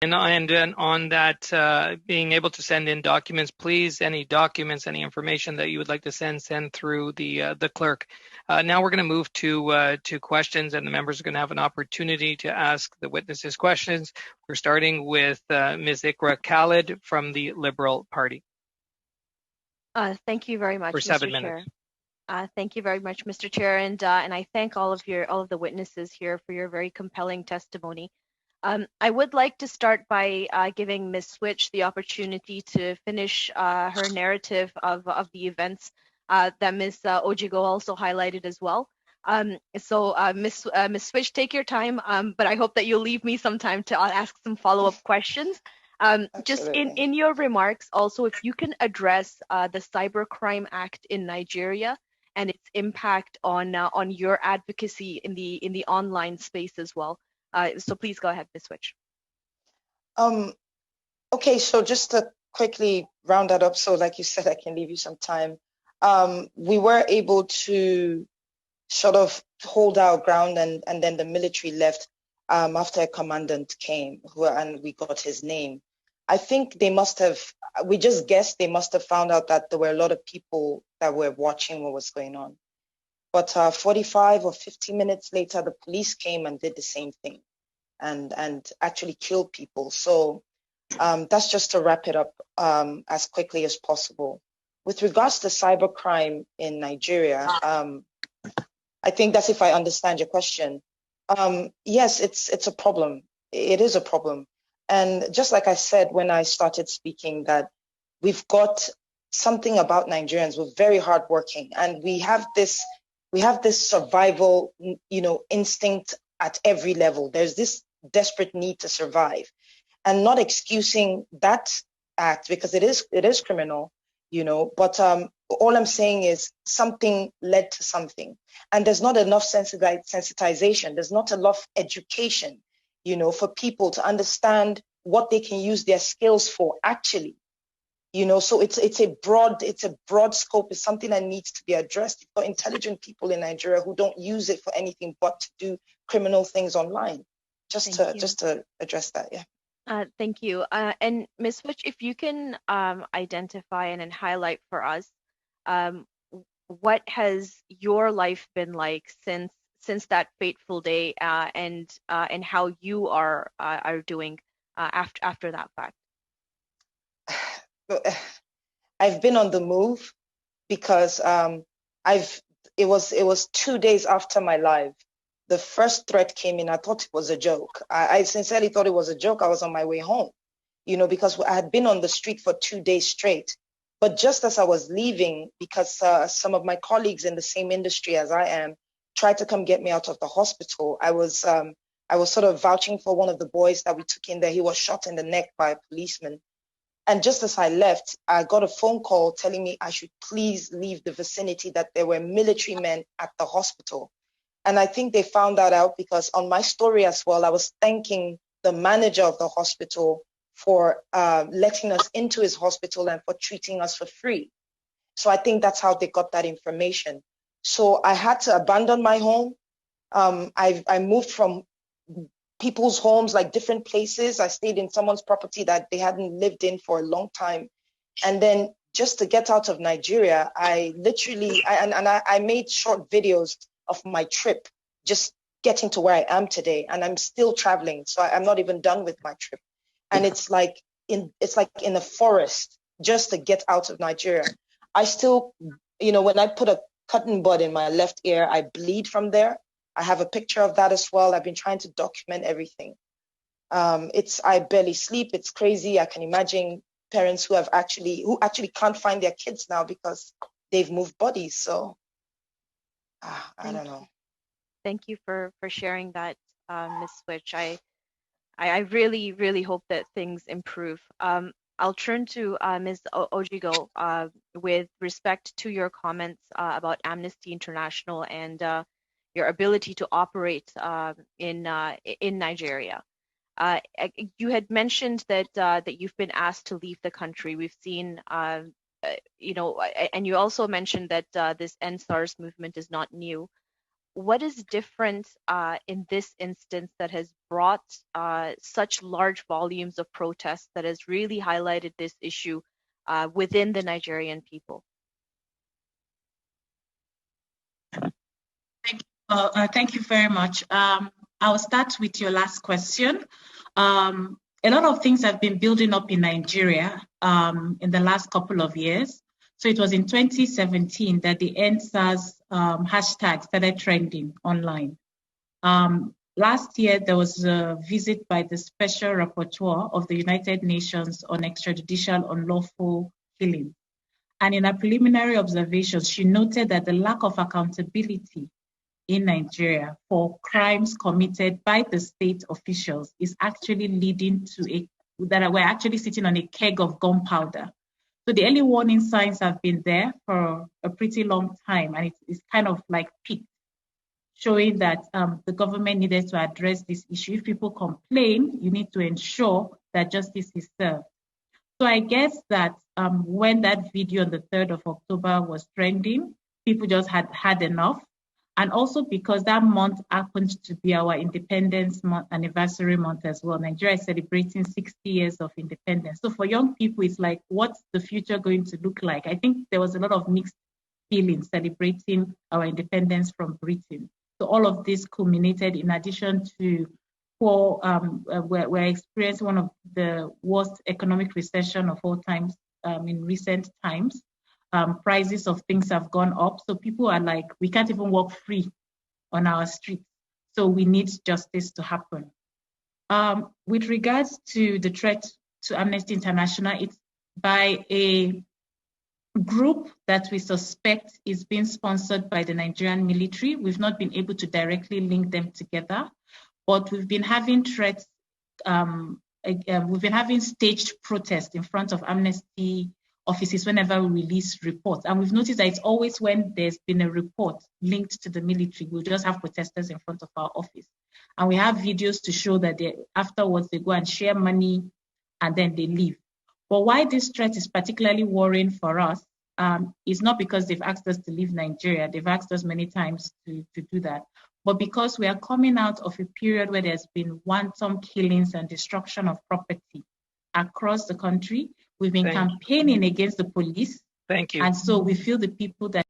And on that, being able to send in documents, please, any documents, any information that you would like to send through the clerk. Now we're going to move to questions, and the members are going to have an opportunity to ask the witnesses questions. We're starting with Ms. Ikra Khalid from the Liberal Party. Thank you very much, for 7 Mr. minutes. Chair. Thank you very much, Mr. Chair, and I thank all of the witnesses here for your very compelling testimony. I would like to start by giving Ms. Djswitch the opportunity to finish her narrative of the events that Ms. Ojigo also highlighted as well. Ms. Djswitch, take your time, but I hope that you'll leave me some time to ask some follow-up questions. Just in your remarks, also, if you can address the Cybercrime Act in Nigeria and its impact on your advocacy in the online space as well. So please go ahead, Ms. Djswitch. Okay, so just to quickly round that up, so like you said, I can leave you some time. We were able to sort of hold our ground, and then the military left after a commandant came, and we got his name. I think they must have, we just guessed they must have found out that there were a lot of people that were watching what was going on. But 45 or 50 minutes later, the police came and did the same thing and actually killed people. So that's just to wrap it up as quickly as possible. With regards to cybercrime in Nigeria, I think that's if I understand your question. Yes, it's a problem. It is a problem. And just like I said when I started speaking, that we've got something about Nigerians. We're very hardworking, and we have this survival, instinct at every level. There's this desperate need to survive, and not excusing that act because it is criminal, But all I'm saying is something led to something, and there's not enough sensitization. There's not enough education, for people to understand what they can use their skills for actually. So it's a broad scope. It's something that needs to be addressed. You've got intelligent people in Nigeria who don't use it for anything but to do criminal things online. Just to address that, yeah. Thank you. And Ms. Djswitch, if you can identify and highlight for us, what has your life been like since that fateful day, and how you are doing after that fact? I've been on the move because it was 2 days after my live. The first threat came in. I thought it was a joke. I sincerely thought it was a joke. I was on my way home, because I had been on the street for 2 days straight. But just as I was leaving, because some of my colleagues in the same industry as I am tried to come get me out of the hospital, I was sort of vouching for one of the boys that we took in there. He was shot in the neck by a policeman. And just as I left, I got a phone call telling me I should please leave the vicinity, that there were military men at the hospital. And I think they found that out because on my story as well, I was thanking the manager of the hospital for letting us into his hospital and for treating us for free. So I think that's how they got that information. So I had to abandon my home. I moved from people's homes, like different places. I stayed in someone's property that they hadn't lived in for a long time. And then just to get out of Nigeria, I made short videos of my trip, just getting to where I am today. And I'm still traveling. So I'm not even done with my trip. And it's like in a forest just to get out of Nigeria. I still, when I put a cotton bud in my left ear, I bleed from there. I have a picture of that as well. I've been trying to document everything. I barely sleep. It's crazy. I can imagine parents who actually can't find their kids now because they've moved bodies. So I don't know. Thank you for sharing that, Ms. Djswitch. I really, really hope that things improve. I'll turn to Ms. Ojigo with respect to your comments about Amnesty International and your ability to operate in Nigeria. You had mentioned that you've been asked to leave the country. We've seen, and you also mentioned that this End SARS movement is not new. what is different in this instance that has brought such large volumes of protests that has really highlighted this issue within the Nigerian people? Thank you very much. I'll start with your last question. A lot of things have been building up in Nigeria in the last couple of years. So it was in 2017 that the EndSARS hashtag started trending online. Last year, there was a visit by the Special Rapporteur of the United Nations on extrajudicial unlawful killing. And in her preliminary observations, she noted that the lack of accountability in Nigeria for crimes committed by the state officials is actually leading to that we're actually sitting on a keg of gunpowder. So the early warning signs have been there for a pretty long time, and it's kind of like peaked, showing that the government needed to address this issue. If people complain, you need to ensure that justice is served. So I guess that when that video on the 3rd of October was trending, people just had enough. And also because that month happened to be our independence month, anniversary month as well. Nigeria is celebrating 60 years of independence. So for young people, it's like, what's the future going to look like? I think there was a lot of mixed feelings celebrating our independence from Britain. So all of this culminated in addition to we're experiencing one of the worst economic recession of all times in recent times. Prices of things have gone up. So people are like, we can't even walk free on our streets. So we need justice to happen. With regards to the threat to Amnesty International, it's by a group that we suspect is being sponsored by the Nigerian military. We've not been able to directly link them together, but we've been having threats. We've been having staged protests in front of Amnesty offices whenever we release reports. And we've noticed that it's always when there's been a report linked to the military, we'll just have protesters in front of our office. And we have videos to show that afterwards they go and share money and then they leave. But why this threat is particularly worrying for us is not because they've asked us to leave Nigeria. They've asked us many times to do that. But because we are coming out of a period where there's been wanton killings and destruction of property across the country. We've been campaigning against the police. Thank you. And so we feel the people that